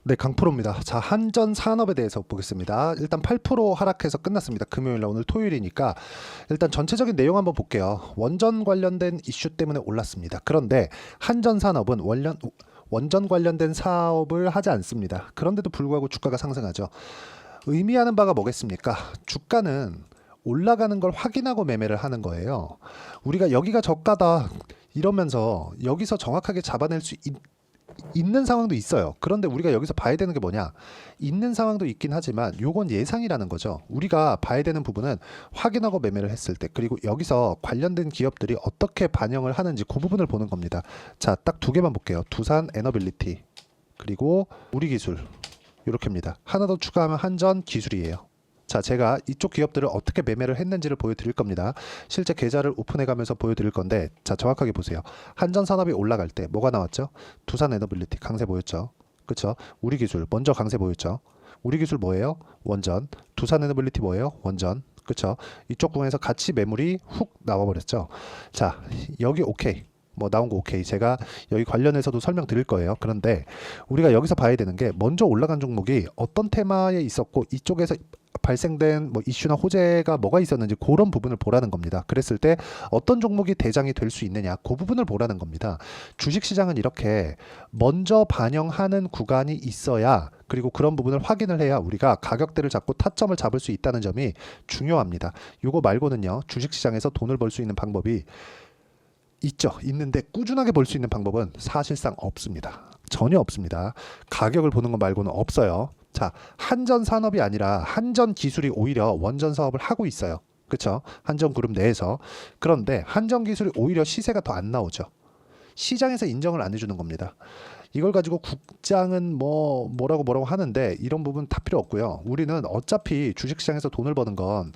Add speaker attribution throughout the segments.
Speaker 1: 네, 강프로입니다. 자, 한전 산업에 대해서 보겠습니다. 일단 8% 하락해서 끝났습니다. 금요일 날 오늘 토요일이니까 일단 전체적인 내용 한번 볼게요. 원전 관련된 이슈 때문에 올랐습니다. 그런데 한전 산업은 원전 관련된 사업을 하지 않습니다. 그런데도 불구하고 주가가 상승하죠. 의미하는 바가 뭐겠습니까? 주가는 올라가는 걸 확인하고 매매를 하는 거예요. 우리가 여기가 저가다 이러면서 여기서 정확하게 잡아낼 수 있는 상황도 있어요. 그런데 우리가 여기서 봐야 되는 게 뭐냐? 있는 상황도 있긴 하지만 요건 예상이라는 거죠. 우리가 봐야 되는 부분은 확인하고 매매를 했을 때, 그리고 여기서 관련된 기업들이 어떻게 반영을 하는지 그 부분을 보는 겁니다. 자, 딱 두 개만 볼게요. 두산 에너빌리티, 그리고 우리기술, 이렇게입니다. 하나 더 추가하면 한전 기술이에요. 자, 제가 이쪽 기업들을 어떻게 매매를 했는지를 보여드릴 겁니다. 실제 계좌를 오픈해가면서 보여드릴 건데, 자, 정확하게 보세요. 한전산업이 올라갈 때 뭐가 나왔죠? 두산에너빌리티 강세 보였죠? 그쵸? 우리기술 먼저 강세 보였죠? 우리기술 뭐예요? 원전. 두산에너빌리티 뭐예요? 원전. 그쵸? 이쪽 구간에서 같이 매물이 훅 나와버렸죠? 자, 여기 오케이. 뭐 나온 거 오케이. 제가 여기 관련해서도 설명드릴 거예요. 그런데 우리가 여기서 봐야 되는 게, 먼저 올라간 종목이 어떤 테마에 있었고 이쪽에서 발생된 뭐 이슈나 호재가 뭐가 있었는지 그런 부분을 보라는 겁니다. 그랬을 때 어떤 종목이 대장이 될 수 있느냐, 그 부분을 보라는 겁니다. 주식시장은 이렇게 먼저 반영하는 구간이 있어야, 그리고 그런 부분을 확인을 해야 우리가 가격대를 잡고 타점을 잡을 수 있다는 점이 중요합니다. 이거 말고는요, 주식시장에서 돈을 벌 수 있는 방법이 있죠. 있는데 꾸준하게 벌 수 있는 방법은 사실상 없습니다. 전혀 없습니다. 가격을 보는 것 말고는 없어요. 자, 한전 산업이 아니라 한전 기술이 오히려 원전 사업을 하고 있어요. 그렇죠? 한전 그룹 내에서. 그런데 한전 기술이 오히려 시세가 더 안 나오죠. 시장에서 인정을 안 해주는 겁니다. 이걸 가지고 국장은 뭐라고 하는데, 이런 부분 다 필요 없고요. 우리는 어차피 주식시장에서 돈을 버는 건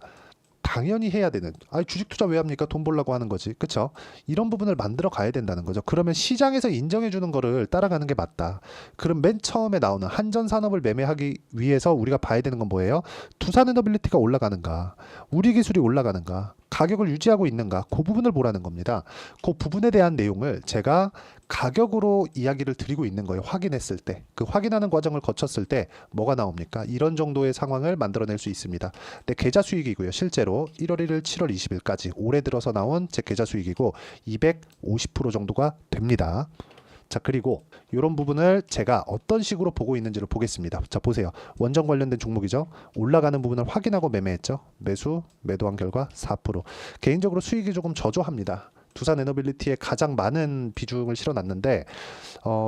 Speaker 1: 당연히 해야 되는, 주식 투자 왜 합니까? 돈 벌려고 하는 거지. 그쵸? 이런 부분을 만들어 가야 된다는 거죠. 그러면 시장에서 인정해 주는 거를 따라가는 게 맞다. 그럼 맨 처음에 나오는 한전 산업을 매매하기 위해서 우리가 봐야 되는 건 뭐예요? 두산에너빌리티가 올라가는가, 우리 기술이 올라가는가, 가격을 유지하고 있는가, 그 부분을 보라는 겁니다. 그 부분에 대한 내용을 제가 가격으로 이야기를 드리고 있는 거예요. 확인했을 때, 그 확인하는 과정을 거쳤을 때 뭐가 나옵니까? 이런 정도의 상황을 만들어낼 수 있습니다. 내 계좌 수익이고요. 실제로 1월 1일, 7월 20일까지 올해 들어서 나온 제 계좌 수익이고 250% 정도가 됩니다. 자, 그리고 이런 부분을 제가 어떤 식으로 보고 있는지를 보겠습니다. 자, 보세요. 원전 관련된 종목이죠. 올라가는 부분을 확인하고 매매했죠. 매도한 결과 4%. 개인적으로 수익이 조금 저조합니다. 두산 에너빌리티에 가장 많은 비중을 실어놨는데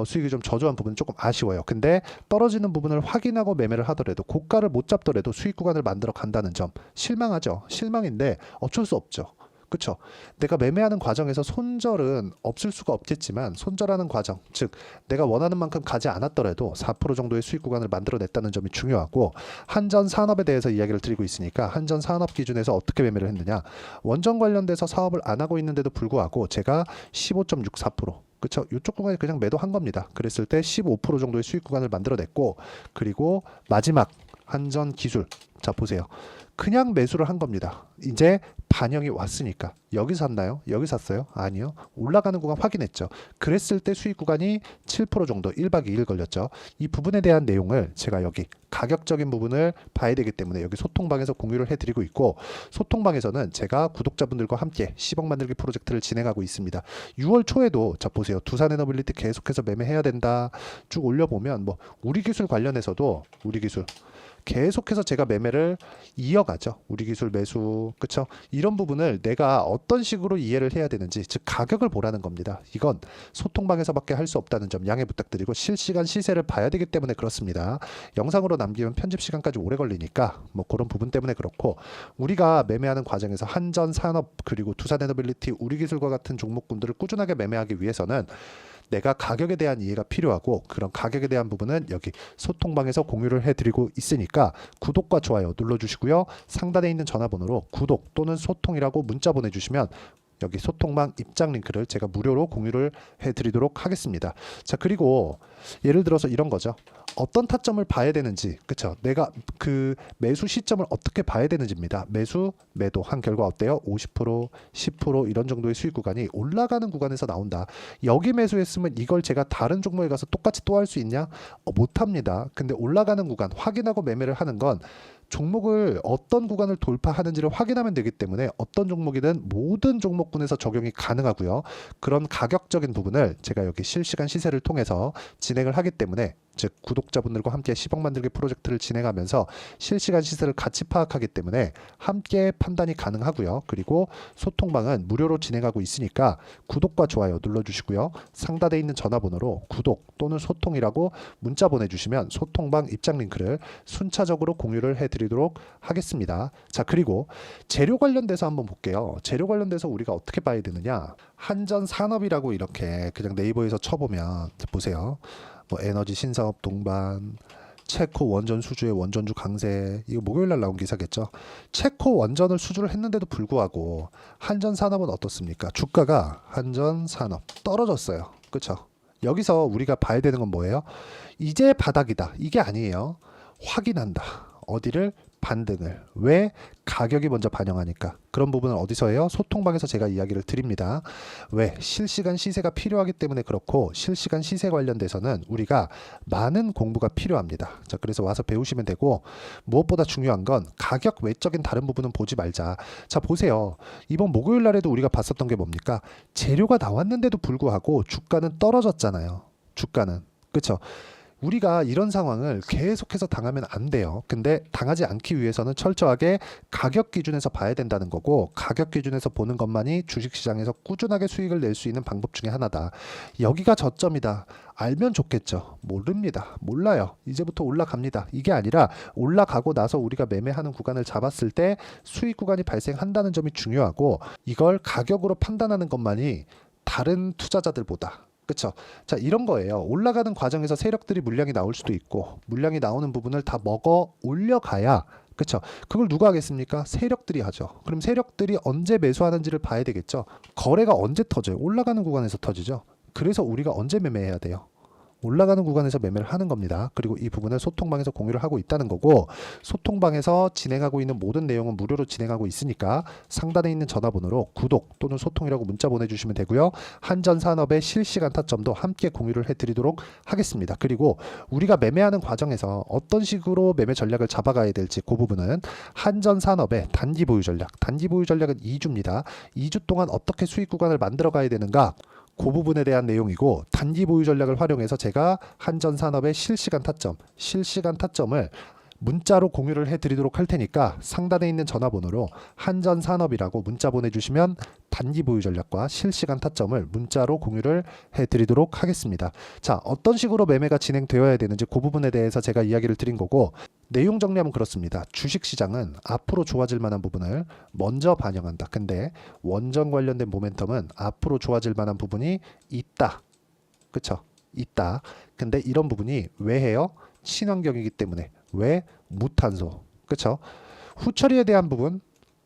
Speaker 1: 수익이 좀 저조한 부분은 조금 아쉬워요. 근데 떨어지는 부분을 확인하고 매매를 하더라도, 고가를 못 잡더라도 수익 구간을 만들어 간다는 점, 실망하죠. 실망인데 어쩔 수 없죠. 그쵸? 내가 매매하는 과정에서 손절은 없을 수가 없겠지만, 손절하는 과정, 즉 내가 원하는 만큼 가지 않았더라도 4% 정도의 수익 구간을 만들어냈다는 점이 중요하고, 한전 산업에 대해서 이야기를 드리고 있으니까 한전 산업 기준에서 어떻게 매매를 했느냐, 원전 관련돼서 사업을 안 하고 있는데도 불구하고 제가 15.64%, 그쵸? 이쪽 구간에 그냥 매도한 겁니다. 그랬을 때 15% 정도의 수익 구간을 만들어냈고, 그리고 마지막 한전 기술, 자 보세요. 그냥 매수를 한 겁니다. 이제 반영이 왔으니까. 여기 샀나요? 여기 샀어요? 아니요. 올라가는 구간 확인했죠. 그랬을 때 수익 구간이 7% 정도, 1박 2일 걸렸죠. 이 부분에 대한 내용을 제가 여기 가격적인 부분을 봐야 되기 때문에 여기 소통방에서 공유를 해드리고 있고, 소통방에서는 제가 구독자분들과 함께 10억 만들기 프로젝트를 진행하고 있습니다. 6월 초에도, 자 보세요. 두산에너빌리티 계속해서 매매해야 된다 쭉 올려보면, 우리기술 관련해서도 우리기술 계속해서 제가 매매를 이어가죠. 우리기술 매수, 그쵸? 이런 부분을 내가 어떤 식으로 이해를 해야 되는지, 즉 가격을 보라는 겁니다. 이건 소통방에서밖에 할 수 없다는 점 양해 부탁드리고, 실시간 시세를 봐야 되기 때문에 그렇습니다. 영상으로 남기면 편집 시간까지 오래 걸리니까 그런 부분 때문에 그렇고, 우리가 매매하는 과정에서 한전 산업, 그리고 두산에너빌리티, 우리기술과 같은 종목군들을 꾸준하게 매매하기 위해서는 내가 가격에 대한 이해가 필요하고, 그런 가격에 대한 부분은 여기 소통방에서 공유를 해드리고 있으니까 구독과 좋아요 눌러주시고요. 상단에 있는 전화번호로 구독 또는 소통이라고 문자 보내주시면 여기 소통방 입장 링크를 제가 무료로 공유를 해드리도록 하겠습니다. 자, 그리고 예를 들어서 이런 거죠. 어떤 타점을 봐야 되는지, 그쵸? 내가 그 매수 시점을 어떻게 봐야 되는지입니다. 매수, 매도 한 결과 어때요? 50%, 10% 이런 정도의 수익 구간이 올라가는 구간에서 나온다. 여기 매수했으면 이걸 제가 다른 종목에 가서 똑같이 또 할 수 있냐? 못합니다. 근데 올라가는 구간 확인하고 매매를 하는 건 종목을 어떤 구간을 돌파하는지를 확인하면 되기 때문에 어떤 종목이든 모든 종목군에서 적용이 가능하고요. 그런 가격적인 부분을 제가 여기 실시간 시세를 통해서 진행을 하기 때문에, 즉 구독자분들과 함께 10억 만들기 프로젝트를 진행하면서 실시간 시세를 같이 파악하기 때문에 함께 판단이 가능하고요. 그리고 소통방은 무료로 진행하고 있으니까 구독과 좋아요 눌러주시고요. 상단에 있는 전화번호로 구독 또는 소통이라고 문자 보내주시면 소통방 입장 링크를 순차적으로 공유를 해드리도록 하겠습니다. 자, 그리고 재료 관련돼서 한번 볼게요. 재료 관련돼서 우리가 어떻게 봐야 되느냐. 한전산업이라고 이렇게 그냥 네이버에서 쳐보면 보세요. 뭐 에너지 신사업 동반, 체코 원전 수주의 원전주 강세, 이거 목요일날 나온 기사겠죠. 체코 원전을 수주를 했는데도 불구하고 한전산업은 어떻습니까? 주가가 한전산업 떨어졌어요. 그렇죠? 여기서 우리가 봐야 되는 건 뭐예요? 이제 바닥이다, 이게 아니에요. 확인한다. 어디를? 반등을. 왜? 가격이 먼저 반영하니까. 그런 부분은 어디서 해요? 소통방에서 제가 이야기를 드립니다. 왜? 실시간 시세가 필요하기 때문에 그렇고, 실시간 시세 관련돼서는 우리가 많은 공부가 필요합니다. 자, 그래서 와서 배우시면 되고, 무엇보다 중요한 건 가격 외적인 다른 부분은 보지 말자. 자, 보세요. 이번 목요일 날에도 우리가 봤었던 게 뭡니까? 재료가 나왔는데도 불구하고 주가는 떨어졌잖아요. 주가는. 그렇죠? 우리가 이런 상황을 계속해서 당하면 안 돼요. 근데 당하지 않기 위해서는 철저하게 가격 기준에서 봐야 된다는 거고, 가격 기준에서 보는 것만이 주식시장에서 꾸준하게 수익을 낼 수 있는 방법 중에 하나다. 여기가 저점이다. 알면 좋겠죠. 모릅니다. 몰라요. 이제부터 올라갑니다. 이게 아니라 올라가고 나서 우리가 매매하는 구간을 잡았을 때 수익 구간이 발생한다는 점이 중요하고, 이걸 가격으로 판단하는 것만이 다른 투자자들보다, 그쵸? 자, 이런 거예요. 올라가는 과정에서 세력들이 물량이 나올 수도 있고, 물량이 나오는 부분을 다 먹어 올려가야, 그쵸? 그걸 누가 하겠습니까? 세력들이 하죠. 그럼 세력들이 언제 매수하는지를 봐야 되겠죠. 거래가 언제 터져요? 올라가는 구간에서 터지죠. 그래서 우리가 언제 매매해야 돼요? 올라가는 구간에서 매매를 하는 겁니다. 그리고 이 부분을 소통방에서 공유를 하고 있다는 거고, 소통방에서 진행하고 있는 모든 내용은 무료로 진행하고 있으니까 상단에 있는 전화번호로 구독 또는 소통이라고 문자 보내주시면 되고요. 한전산업의 실시간 타점도 함께 공유를 해드리도록 하겠습니다. 그리고 우리가 매매하는 과정에서 어떤 식으로 매매 전략을 잡아가야 될지, 그 부분은 한전산업의 단기 보유 전략, 단기 보유 전략은 2주입니다. 2주 동안 어떻게 수익 구간을 만들어 가야 되는가, 그 부분에 대한 내용이고, 단기 보유 전략을 활용해서 제가 한전산업의 실시간 타점을 문자로 공유를 해드리도록 할 테니까 상단에 있는 전화번호로 한전산업이라고 문자 보내주시면 단기 보유 전략과 실시간 타점을 문자로 공유를 해드리도록 하겠습니다. 자, 어떤 식으로 매매가 진행되어야 되는지 그 부분에 대해서 제가 이야기를 드린 거고, 내용 정리하면 그렇습니다. 주식시장은 앞으로 좋아질 만한 부분을 먼저 반영한다. 근데 원전 관련된 모멘텀은 앞으로 좋아질 만한 부분이 있다. 그쵸? 있다. 근데 이런 부분이 왜 해요? 친환경이기 때문에. 왜? 무탄소. 그쵸? 후처리에 대한 부분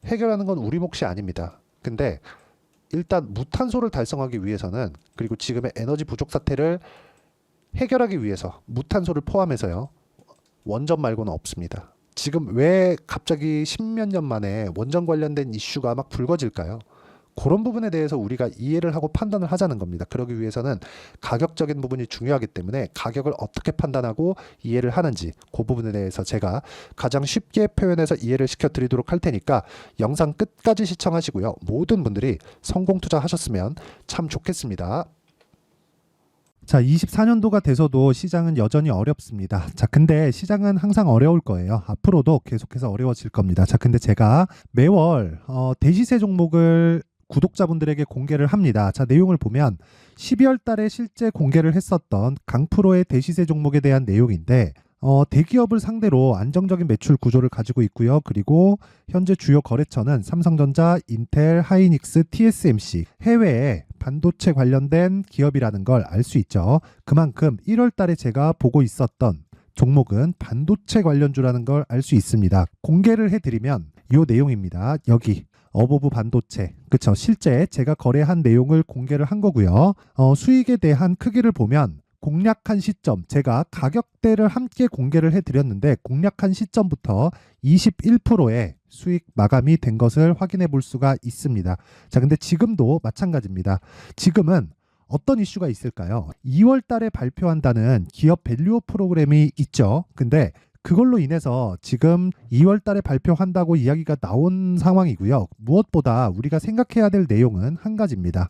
Speaker 1: 해결하는 건 우리 몫이 아닙니다. 근데 일단 무탄소를 달성하기 위해서는, 그리고 지금의 에너지 부족 사태를 해결하기 위해서 무탄소를 포함해서요, 원전 말고는 없습니다. 지금 왜 갑자기 십몇 년 만에 원전 관련된 이슈가 막 불거질까요? 그런 부분에 대해서 우리가 이해를 하고 판단을 하자는 겁니다. 그러기 위해서는 가격적인 부분이 중요하기 때문에 가격을 어떻게 판단하고 이해를 하는지, 그 부분에 대해서 제가 가장 쉽게 표현해서 이해를 시켜드리도록 할 테니까 영상 끝까지 시청하시고요. 모든 분들이 성공 투자하셨으면 참 좋겠습니다. 자, 24년도가 돼서도 시장은 여전히 어렵습니다. 자, 근데 시장은 항상 어려울 거예요. 앞으로도 계속해서 어려워질 겁니다. 자, 근데 제가 매월 대시세 종목을 구독자분들에게 공개를 합니다. 자, 내용을 보면 12월 달에 실제 공개를 했었던 강프로의 대시세 종목에 대한 내용인데, 대기업을 상대로 안정적인 매출 구조를 가지고 있고요. 그리고 현재 주요 거래처는 삼성전자, 인텔, 하이닉스, TSMC, 해외에 반도체 관련된 기업이라는 걸 알 수 있죠. 그만큼 1월 달에 제가 보고 있었던 종목은 반도체 관련주라는 걸 알 수 있습니다. 공개를 해드리면 이 내용입니다. 여기 어버브 반도체, 그쵸? 실제 제가 거래한 내용을 공개를 한 거고요. 수익에 대한 크기를 보면 공략한 시점, 제가 가격대를 함께 공개를 해드렸는데 공략한 시점부터 21%의 수익 마감이 된 것을 확인해 볼 수가 있습니다. 자, 근데 지금도 마찬가지입니다. 지금은 어떤 이슈가 있을까요? 2월 달에 발표한다는 기업 밸류업 프로그램이 있죠. 근데 그걸로 인해서 지금 2월 달에 발표한다고 이야기가 나온 상황이고요. 무엇보다 우리가 생각해야 될 내용은 한 가지입니다.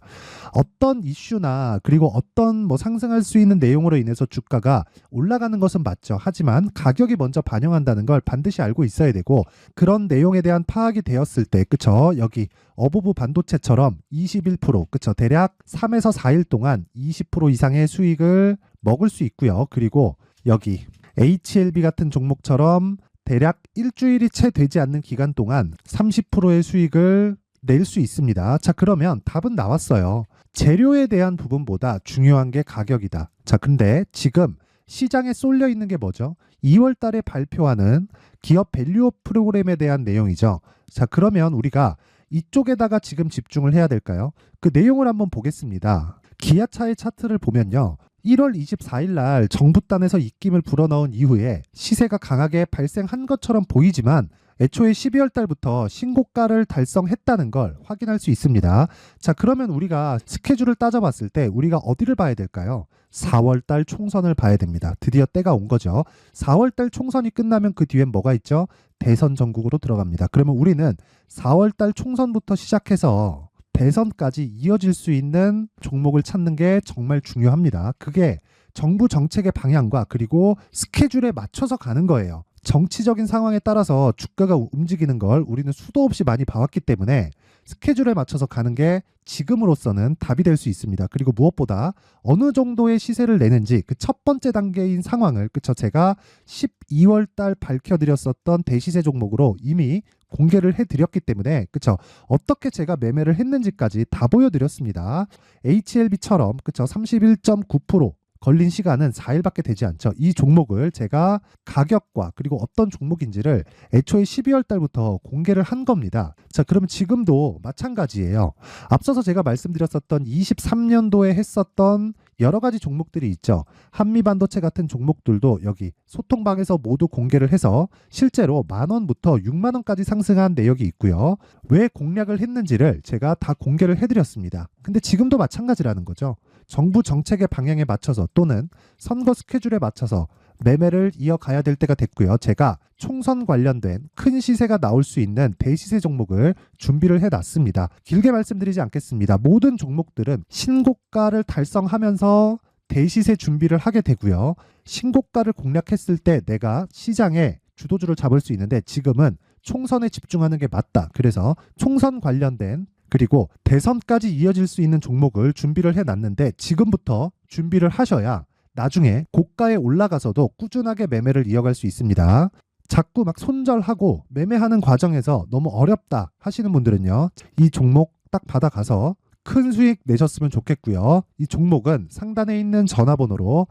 Speaker 1: 어떤 이슈나 그리고 어떤 상승할 수 있는 내용으로 인해서 주가가 올라가는 것은 맞죠. 하지만 가격이 먼저 반영한다는 걸 반드시 알고 있어야 되고, 그런 내용에 대한 파악이 되었을 때, 그쵸? 여기 어버브 반도체처럼 21%, 그쵸? 대략 3에서 4일 동안 20% 이상의 수익을 먹을 수 있고요. 그리고 여기 HLB 같은 종목처럼 대략 일주일이 채 되지 않는 기간 동안 30%의 수익을 낼 수 있습니다. 자, 그러면 답은 나왔어요. 재료에 대한 부분보다 중요한 게 가격이다. 자, 근데 지금 시장에 쏠려 있는 게 뭐죠? 2월 달에 발표하는 기업 밸류업 프로그램에 대한 내용이죠. 자, 그러면 우리가 이쪽에다가 지금 집중을 해야 될까요? 그 내용을 한번 보겠습니다. 기아차의 차트를 보면요. 1월 24일 날 정부단에서 입김을 불어넣은 이후에 시세가 강하게 발생한 것처럼 보이지만 애초에 12월 달부터 신고가를 달성했다는 걸 확인할 수 있습니다. 자, 그러면 우리가 스케줄을 따져봤을 때 우리가 어디를 봐야 될까요? 4월 달 총선을 봐야 됩니다. 드디어 때가 온 거죠. 4월 달 총선이 끝나면 그 뒤엔 뭐가 있죠? 대선 전국으로 들어갑니다. 그러면 우리는 4월 달 총선부터 시작해서 대선까지 이어질 수 있는 종목을 찾는 게 정말 중요합니다. 그게 정부 정책의 방향과 그리고 스케줄에 맞춰서 가는 거예요. 정치적인 상황에 따라서 주가가 움직이는 걸 우리는 수도 없이 많이 봐왔기 때문에 스케줄에 맞춰서 가는 게 지금으로서는 답이 될 수 있습니다. 그리고 무엇보다 어느 정도의 시세를 내는지 그 첫 번째 단계인 상황을, 그쵸? 제가 12월 달 밝혀드렸었던 대시세 종목으로 이미 공개를 해드렸기 때문에, 그쵸? 어떻게 제가 매매를 했는지까지 다 보여드렸습니다. HLB처럼, 그쵸? 31.9% 걸린 시간은 4일밖에 되지 않죠. 이 종목을 제가 가격과 그리고 어떤 종목인지를 애초에 12월 달부터 공개를 한 겁니다. 자, 그러면 지금도 마찬가지예요. 앞서서 제가 말씀드렸었던 23년도에 했었던 여러 가지 종목들이 있죠. 한미반도체 같은 종목들도 여기 소통방에서 모두 공개를 해서 실제로 10,000원부터 60,000원까지 상승한 내역이 있고요. 왜 공략을 했는지를 제가 다 공개를 해드렸습니다. 근데 지금도 마찬가지라는 거죠. 정부 정책의 방향에 맞춰서 또는 선거 스케줄에 맞춰서 매매를 이어가야 될 때가 됐고요. 제가 총선 관련된 큰 시세가 나올 수 있는 대시세 종목을 준비를 해놨습니다. 길게 말씀드리지 않겠습니다. 모든 종목들은 신고가를 달성하면서 대시세 준비를 하게 되고요. 신고가를 공략했을 때 내가 시장에 주도주를 잡을 수 있는데 지금은 총선에 집중하는 게 맞다. 그래서 총선 관련된 그리고 대선까지 이어질 수 있는 종목을 준비를 해놨는데 지금부터 준비를 하셔야 나중에 고가에 올라가서도 꾸준하게 매매를 이어갈 수 있습니다. 자꾸 막 손절하고 매매하는 과정에서 너무 어렵다 하시는 분들은요. 이 종목 딱 받아가서 큰 수익 내셨으면 좋겠고요. 이 종목은 상단에 있는 전화번호로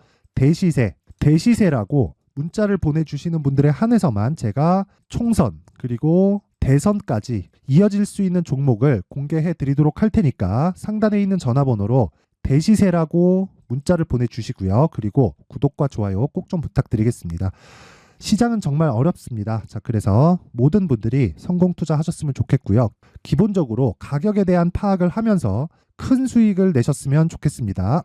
Speaker 1: 대시세라고 문자를 보내주시는 분들에 한해서만 제가 총선 그리고 대선까지 이어질 수 있는 종목을 공개해 드리도록 할 테니까 상단에 있는 전화번호로 대시세라고 문자를 보내주시고요. 그리고 구독과 좋아요 꼭 좀 부탁드리겠습니다. 시장은 정말 어렵습니다. 자, 그래서 모든 분들이 성공 투자하셨으면 좋겠고요. 기본적으로 가격에 대한 파악을 하면서 큰 수익을 내셨으면 좋겠습니다.